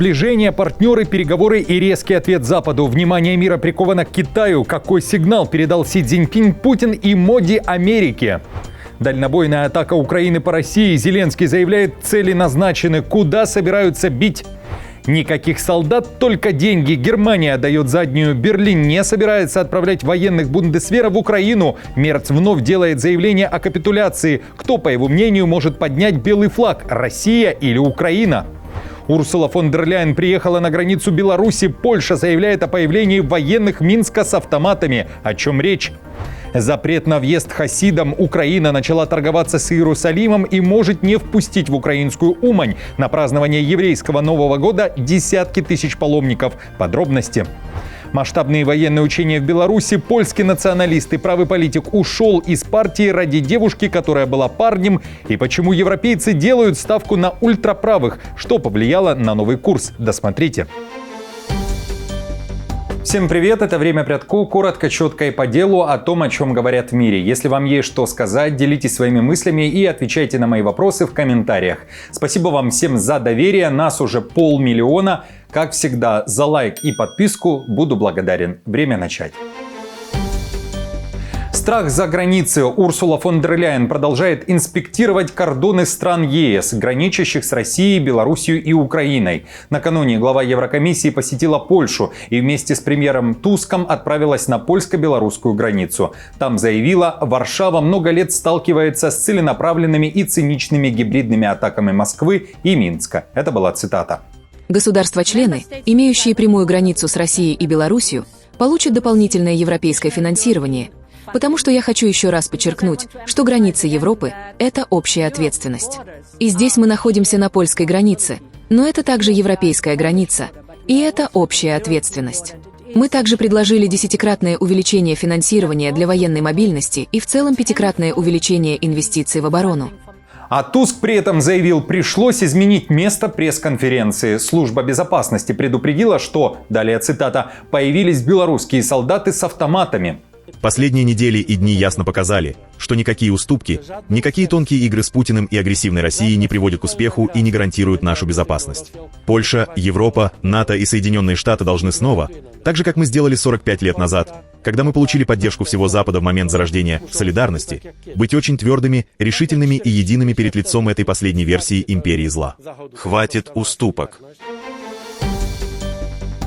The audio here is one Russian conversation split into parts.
Сближение, партнеры, переговоры и резкий ответ Западу. Внимание мира приковано к Китаю. Какой сигнал передал Си Цзиньпин, Путин и Моди Америке? Дальнобойная атака Украины по России. Зеленский заявляет, цели назначены. Куда собираются бить? Никаких солдат, только деньги. Германия дает заднюю. Берлин не собирается отправлять военных бундесвера в Украину. Мерц вновь делает заявление о капитуляции. Кто, по его мнению, может поднять белый флаг? Россия или Украина? Урсула фон дер Ляйен приехала на границу Беларуси. Польша заявляет о появлении военных Минска с автоматами. О чем речь? Запрет на въезд хасидам. Украина начала торговаться с Иерусалимом и может не впустить в украинскую Умань. На празднование еврейского Нового года десятки тысяч паломников. Подробности. Масштабные военные учения в Беларуси. Польский националист и правый политик ушел из партии ради девушки, которая была парнем. И почему европейцы делают ставку на ультраправых? Что повлияло на новый курс? Досмотрите. Всем привет, это «Время Прядку», коротко, четко и по делу о том, о чем говорят в мире. Если вам есть что сказать, делитесь своими мыслями и отвечайте на мои вопросы в комментариях. Спасибо вам всем за доверие, нас уже 500 000. Как всегда, за лайк и подписку буду благодарен. Время начать. Страх за границей. Урсула фон дер Ляйен продолжает инспектировать кордоны стран ЕС, граничащих с Россией, Белоруссией и Украиной. Накануне глава Еврокомиссии посетила Польшу и вместе с премьером Туском отправилась на польско-белорусскую границу. Там заявила, Варшава много лет сталкивается с целенаправленными и циничными гибридными атаками Москвы и Минска. Это была цитата. Государства-члены, имеющие прямую границу с Россией и Белоруссией, получат дополнительное европейское финансирование. Потому что я хочу еще раз подчеркнуть, что границы Европы – это общая ответственность. И здесь мы находимся на польской границе, но это также европейская граница, и это общая ответственность. Мы также предложили 10-кратное увеличение финансирования для военной мобильности и в целом 5-кратное увеличение инвестиций в оборону. А Туск при этом заявил, пришлось изменить место пресс-конференции. Служба безопасности предупредила, что, далее цитата, «появились белорусские солдаты с автоматами». Последние недели и дни ясно показали, что никакие уступки, никакие тонкие игры с Путиным и агрессивной Россией не приводят к успеху и не гарантируют нашу безопасность. Польша, Европа, НАТО и Соединенные Штаты должны снова, так же как мы сделали 45 лет назад, когда мы получили поддержку всего Запада в момент зарождения солидарности, быть очень твердыми, решительными и едиными перед лицом этой последней версии империи зла. Хватит уступок.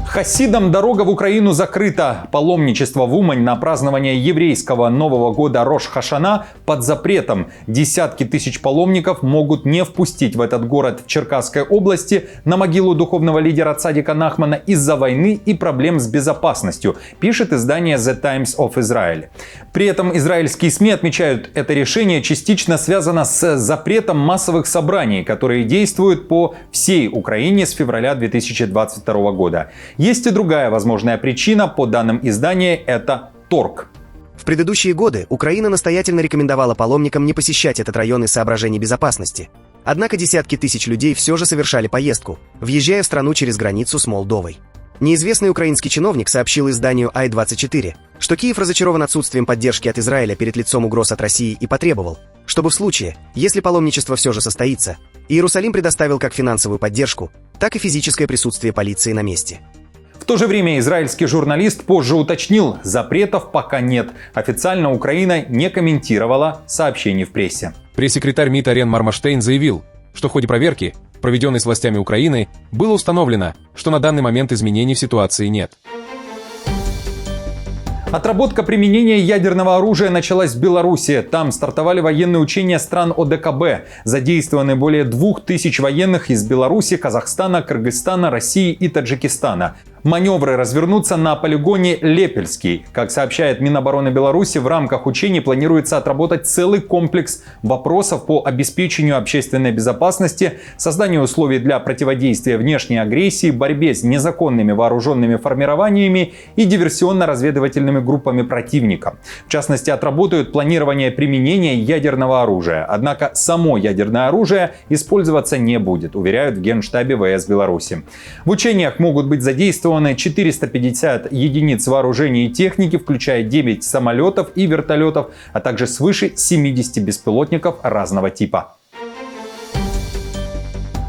Хасидам дорога в Украину закрыта. Паломничество в Умань на празднование еврейского Нового года Рош-Хашана под запретом. Десятки тысяч паломников могут не впустить в этот город в Черкасской области на могилу духовного лидера Цадика Нахмана из-за войны и проблем с безопасностью, пишет издание The Times of Israel. При этом израильские СМИ отмечают, это решение частично связано с запретом массовых собраний, которые действуют по всей Украине с февраля 2022 года. Есть и другая возможная причина, по данным издания, это торг. В предыдущие годы Украина настоятельно рекомендовала паломникам не посещать этот район из соображений безопасности. Однако десятки тысяч людей все же совершали поездку, въезжая в страну через границу с Молдовой. Неизвестный украинский чиновник сообщил изданию i24, что Киев разочарован отсутствием поддержки от Израиля перед лицом угроз от России и потребовал, чтобы в случае, если паломничество все же состоится, Иерусалим предоставил как финансовую поддержку, так и физическое присутствие полиции на месте. В то же время израильский журналист позже уточнил, запретов пока нет. Официально Украина не комментировала сообщений в прессе. Пресс-секретарь МИД Арен Мармаштейн заявил, что в ходе проверки, проведенной с властями Украины, было установлено, что на данный момент изменений в ситуации нет. Отработка применения ядерного оружия началась в Беларуси. Там стартовали военные учения стран ОДКБ. Задействованы более 2000 военных из Беларуси, Казахстана, Кыргызстана, России и Таджикистана. Маневры развернутся на полигоне Лепельский. Как сообщает Минобороны Беларуси, в рамках учений планируется отработать целый комплекс вопросов по обеспечению общественной безопасности, созданию условий для противодействия внешней агрессии, борьбе с незаконными вооруженными формированиями и диверсионно-разведывательными группами противника. В частности, отработают планирование применения ядерного оружия. Однако само ядерное оружие использоваться не будет, уверяют в Генштабе ВС Беларуси. В учениях могут быть задействованы 450 единиц вооружения и техники, включая 9 самолетов и вертолетов, а также свыше 70 беспилотников разного типа.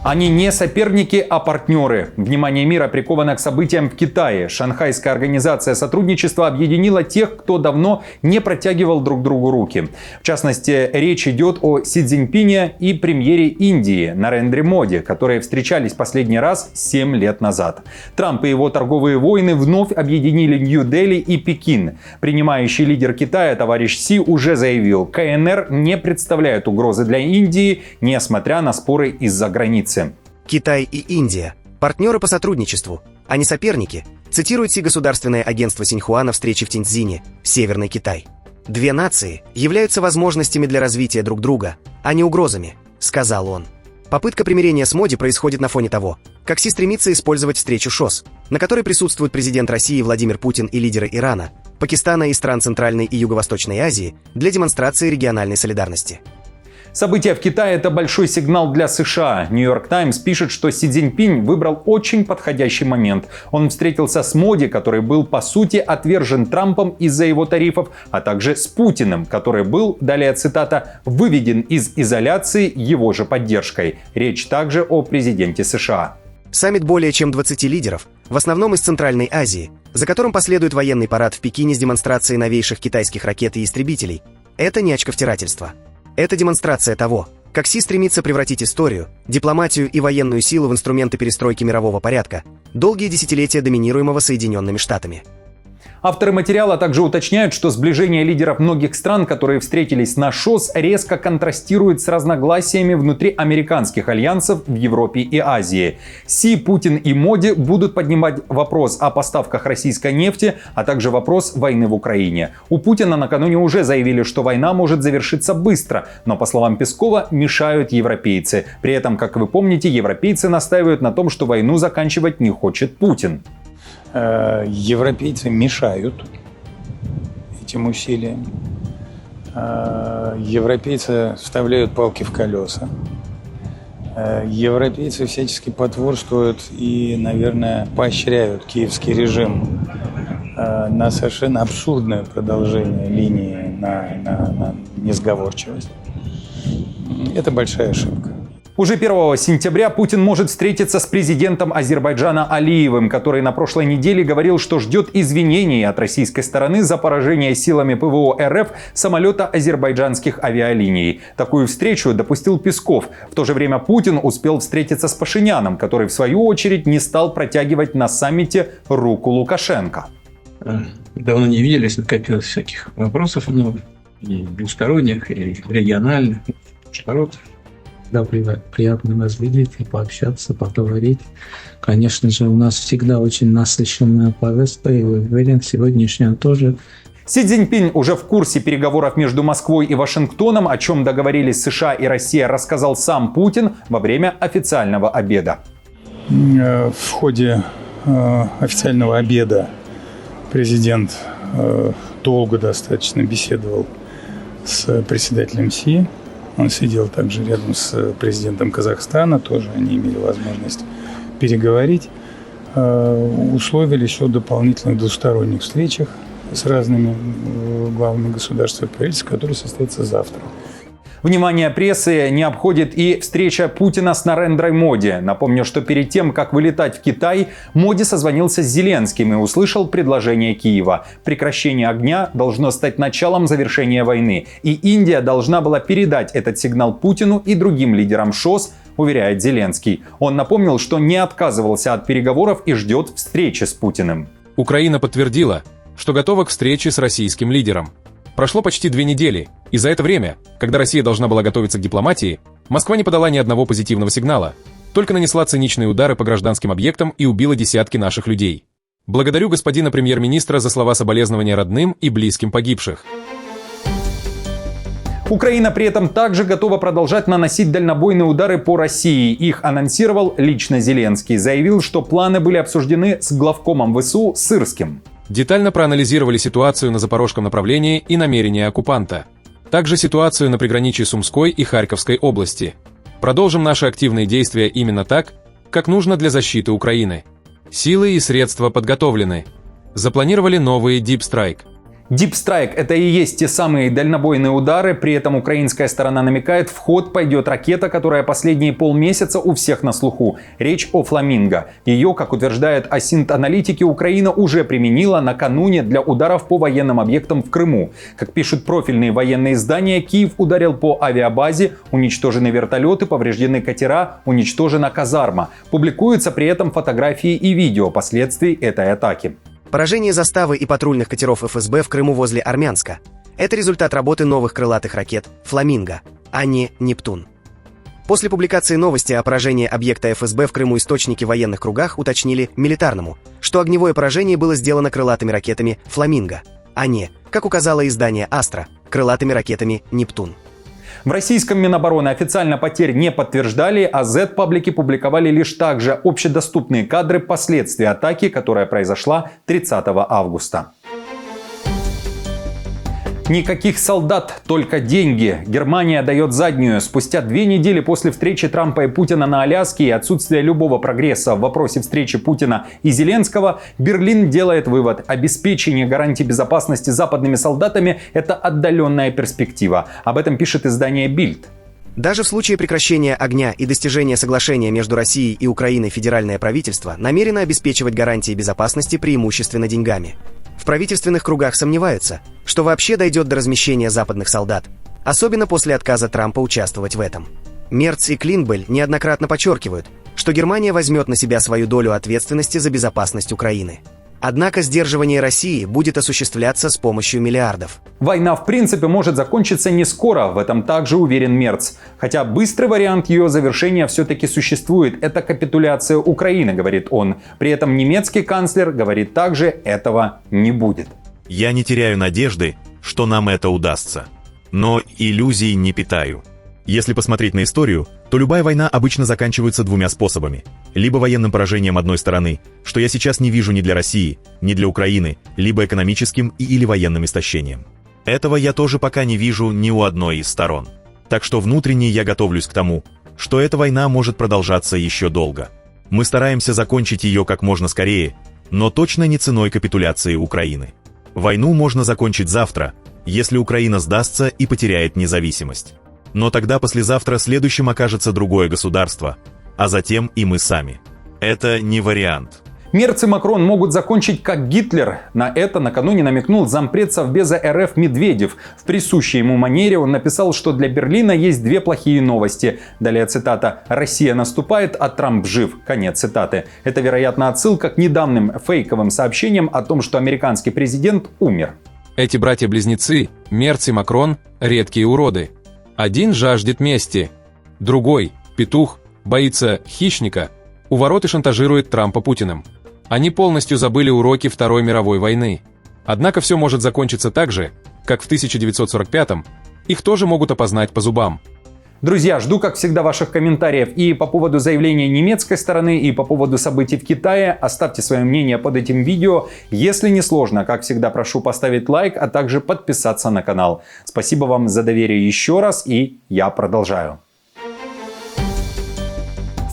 Они не соперники, а партнеры. Внимание мира приковано к событиям в Китае. Шанхайская организация сотрудничества объединила тех, кто давно не протягивал друг другу руки. В частности, речь идет о Си Цзиньпине и премьере Индии Нарендре Моди, которые встречались последний раз 7 лет назад. Трамп и его торговые войны вновь объединили Нью-Дели и Пекин. Принимающий лидер Китая товарищ Си уже заявил, КНР не представляет угрозы для Индии, несмотря на споры из-за границы. Китай и Индия – партнеры по сотрудничеству, а не соперники, цитирует Си государственное агентство Синьхуа на встрече в Тяньцзине, Северный Китай. «Две нации являются возможностями для развития друг друга, а не угрозами», – сказал он. Попытка примирения с Моди происходит на фоне того, как Си стремится использовать встречу ШОС, на которой присутствуют президент России Владимир Путин и лидеры Ирана, Пакистана и стран Центральной и Юго-Восточной Азии для демонстрации региональной солидарности. События в Китае – это большой сигнал для США. Нью-Йорк Таймс пишет, что Си Цзиньпинь выбрал очень подходящий момент. Он встретился с Моди, который был, по сути, отвержен Трампом из-за его тарифов, а также с Путиным, который был, далее цитата, «выведен из изоляции его же поддержкой». Речь также о президенте США. Саммит более чем 20 лидеров, в основном из Центральной Азии, за которым последует военный парад в Пекине с демонстрацией новейших китайских ракет и истребителей. Это не очковтирательство. Это демонстрация того, как Си стремится превратить историю, дипломатию и военную силу в инструменты перестройки мирового порядка, долгие десятилетия доминируемого Соединенными Штатами. Авторы материала также уточняют, что сближение лидеров многих стран, которые встретились на ШОС, резко контрастирует с разногласиями внутри американских альянсов в Европе и Азии. Си, Путин и Моди будут поднимать вопрос о поставках российской нефти, а также вопрос войны в Украине. У Путина накануне уже заявили, что война может завершиться быстро, но, по словам Пескова, мешают европейцы. При этом, как вы помните, европейцы настаивают на том, что войну заканчивать не хочет Путин. Европейцы мешают этим усилиям. Европейцы вставляют палки в колеса. Европейцы всячески потворствуют и, наверное, поощряют киевский режим на совершенно абсурдное продолжение линии на несговорчивость. Это большая ошибка. Уже 1 сентября Путин может встретиться с президентом Азербайджана Алиевым, который на прошлой неделе говорил, что ждет извинений от российской стороны за поражение силами ПВО РФ самолета азербайджанских авиалиний. Такую встречу допустил Песков. В то же время Путин успел встретиться с Пашиняном, который в свою очередь не стал протягивать на саммите руку Лукашенко. Давно не виделись, накопилось всяких вопросов много, и двусторонних, и региональных, наоборот. Да, приятно вас видеть и пообщаться, поговорить. Конечно же, у нас всегда очень насыщенная повестка, и уверен, сегодняшняя тоже. Си Цзиньпинь уже в курсе переговоров между Москвой и Вашингтоном, о чем договорились США и Россия, рассказал сам Путин во время официального обеда. В ходе официального обеда президент долго достаточно беседовал с председателем Си. Он сидел также рядом с президентом Казахстана, тоже они имели возможность переговорить. Условились о дополнительных двусторонних встречах с разными главами государств и правительств, которые состоятся завтра. Внимание прессы не обходит и встреча Путина с Нарендрой Моди. Напомню, что перед тем, как вылетать в Китай, Моди созвонился с Зеленским и услышал предложение Киева. Прекращение огня должно стать началом завершения войны. И Индия должна была передать этот сигнал Путину и другим лидерам ШОС, уверяет Зеленский. Он напомнил, что не отказывался от переговоров и ждет встречи с Путиным. Украина подтвердила, что готова к встрече с российским лидером. Прошло почти 2 недели, и за это время, когда Россия должна была готовиться к дипломатии, Москва не подала ни одного позитивного сигнала, только нанесла циничные удары по гражданским объектам и убила десятки наших людей. Благодарю господина премьер-министра за слова соболезнования родным и близким погибших. Украина при этом также готова продолжать наносить дальнобойные удары по России. Их анонсировал лично Зеленский. Заявил, что планы были обсуждены с главкомом ВСУ Сырским. Детально проанализировали ситуацию на Запорожском направлении и намерения оккупанта. Также ситуацию на приграничье Сумской и Харьковской области. Продолжим наши активные действия именно так, как нужно для защиты Украины. Силы и средства подготовлены. Запланировали новые Deep Strike. Deep Strike – это и есть те самые дальнобойные удары, при этом украинская сторона намекает, в ход пойдет ракета, которая последние полмесяца у всех на слуху. Речь о «Фламинго». Ее, как утверждают асинт-аналитики, Украина уже применила накануне для ударов по военным объектам в Крыму. Как пишут профильные военные издания, Киев ударил по авиабазе, уничтожены вертолеты, повреждены катера, уничтожена казарма. Публикуются при этом фотографии и видео последствий этой атаки. Поражение заставы и патрульных катеров ФСБ в Крыму возле Армянска – это результат работы новых крылатых ракет «Фламинго», а не «Нептун». После публикации новости о поражении объекта ФСБ в Крыму источники в военных кругах уточнили Милитарному, что огневое поражение было сделано крылатыми ракетами «Фламинго», а не, как указало издание «Астра», крылатыми ракетами «Нептун». В российском Минобороны официально потерь не подтверждали, а Z-паблики публиковали лишь также общедоступные кадры последствий атаки, которая произошла 30 августа. Никаких солдат, только деньги. Германия дает заднюю. Спустя 2 недели после встречи Трампа и Путина на Аляске и отсутствия любого прогресса в вопросе встречи Путина и Зеленского, Берлин делает вывод: обеспечение гарантий безопасности западными солдатами – это отдаленная перспектива. Об этом пишет издание Bild. Даже в случае прекращения огня и достижения соглашения между Россией и Украиной федеральное правительство намерено обеспечивать гарантии безопасности преимущественно деньгами. В правительственных кругах сомневаются, что вообще дойдет до размещения западных солдат, особенно после отказа Трампа участвовать в этом. Мерц и Клинбель неоднократно подчеркивают, что Германия возьмет на себя свою долю ответственности за безопасность Украины. Однако сдерживание России будет осуществляться с помощью миллиардов. Война в принципе может закончиться не скоро, в этом также уверен Мерц. Хотя быстрый вариант ее завершения все-таки существует. Это капитуляция Украины, говорит он. При этом немецкий канцлер говорит также: этого не будет. Я не теряю надежды, что нам это удастся. Но иллюзий не питаю. Если посмотреть на историю, то любая война обычно заканчивается 2 способами. Либо военным поражением одной стороны, что я сейчас не вижу ни для России, ни для Украины, либо экономическим или военным истощением. Этого я тоже пока не вижу ни у одной из сторон. Так что внутренне я готовлюсь к тому, что эта война может продолжаться еще долго. Мы стараемся закончить ее как можно скорее, но точно не ценой капитуляции Украины. Войну можно закончить завтра, если Украина сдастся и потеряет независимость. Но тогда послезавтра следующим окажется другое государство, а затем и мы сами. Это не вариант. Мерц и Макрон могут закончить как Гитлер. На это накануне намекнул зампред Совбеза РФ Медведев. В присущей ему манере он написал, что для Берлина есть 2 плохие новости. Далее цитата: «Россия наступает, а Трамп жив». Конец цитаты. Это, вероятно, отсылка к недавним фейковым сообщениям о том, что американский президент умер. Эти братья-близнецы, Мерц и Макрон, редкие уроды. Один жаждет мести, другой, петух, боится хищника, у ворот и шантажирует Трампа Путиным. Они полностью забыли уроки Второй мировой войны. Однако все может закончиться так же, как в 1945-м, их тоже могут опознать по зубам. Друзья, жду, как всегда, ваших комментариев и по поводу заявления немецкой стороны, и по поводу событий в Китае. Оставьте свое мнение под этим видео. Если не сложно, как всегда, прошу поставить лайк, а также подписаться на канал. Спасибо вам за доверие еще раз, и я продолжаю.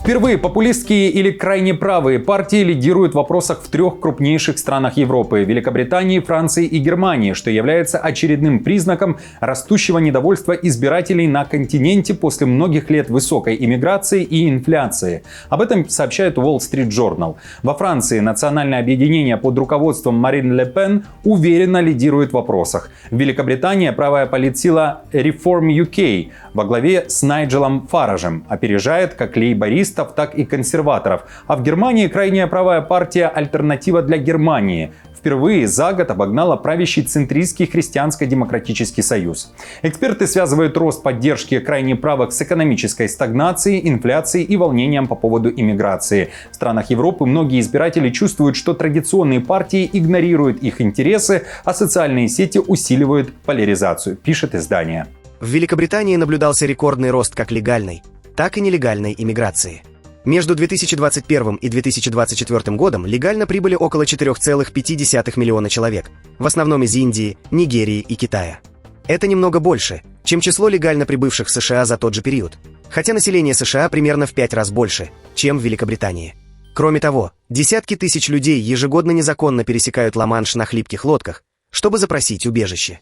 Впервые популистские или крайне правые партии лидируют в вопросах в 3 крупнейших странах Европы – Великобритании, Франции и Германии, что является очередным признаком растущего недовольства избирателей на континенте после многих лет высокой иммиграции и инфляции. Об этом сообщает Wall Street Journal. Во Франции национальное объединение под руководством Марин Ле Пен уверенно лидирует в вопросах. В Великобритании правая политсила Reform UK во главе с Найджелом Фаражем опережает как лейбористов, так и консерваторов. А в Германии крайняя правая партия «Альтернатива для Германии» впервые за год обогнала правящий центристский христианско-демократический союз. Эксперты связывают рост поддержки крайне правых с экономической стагнацией, инфляцией и волнением по поводу иммиграции. В странах Европы многие избиратели чувствуют, что традиционные партии игнорируют их интересы, а социальные сети усиливают поляризацию, пишет издание. В Великобритании наблюдался рекордный рост как легальной, так и нелегальной иммиграции. Между 2021 и 2024 годом легально прибыли около 4,5 миллиона человек, в основном из Индии, Нигерии и Китая. Это немного больше, чем число легально прибывших в США за тот же период, хотя население США примерно в 5 раз больше, чем в Великобритании. Кроме того, десятки тысяч людей ежегодно незаконно пересекают Ла-Манш на хлипких лодках, чтобы запросить убежище.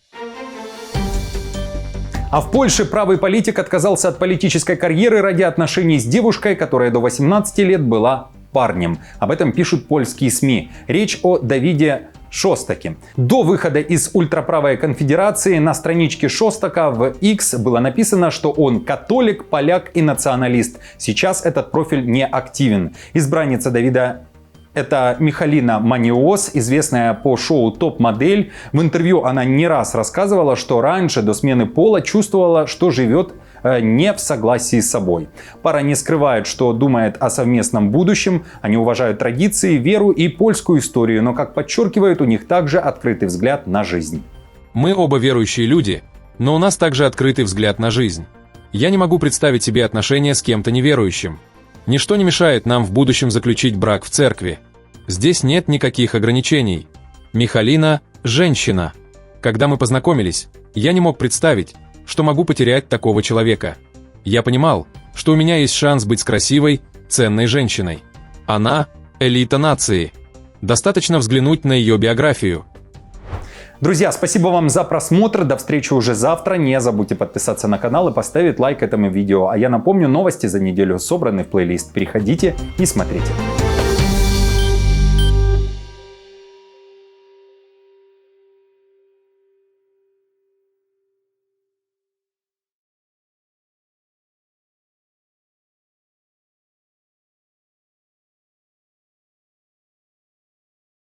А в Польше правый политик отказался от политической карьеры ради отношений с девушкой, которая до 18 лет была парнем. Об этом пишут польские СМИ. Речь о Давиде Шостаке. До выхода из ультраправой конфедерации на страничке Шостака в X было написано, что он католик, поляк и националист. Сейчас этот профиль не активен. Избранница Давида — это Михалина Маниос, известная по шоу «Топ-модель». В интервью она не раз рассказывала, что раньше, до смены пола, чувствовала, что живет не в согласии с собой. Пара не скрывает, что думает о совместном будущем. Они уважают традиции, веру и польскую историю, но, как подчеркивают, у них также открытый взгляд на жизнь. Мы оба верующие люди, но у нас также открытый взгляд на жизнь. Я не могу представить себе отношения с кем-то неверующим. Ничто не мешает нам в будущем заключить брак в церкви. Здесь нет никаких ограничений. Михалина – женщина. Когда мы познакомились, я не мог представить, что могу потерять такого человека. Я понимал, что у меня есть шанс быть с красивой, ценной женщиной. Она – элита нации. Достаточно взглянуть на ее биографию. Друзья, спасибо вам за просмотр. До встречи уже завтра. Не забудьте подписаться на канал и поставить лайк этому видео. А я напомню, новости за неделю собраны в плейлист. Переходите и смотрите.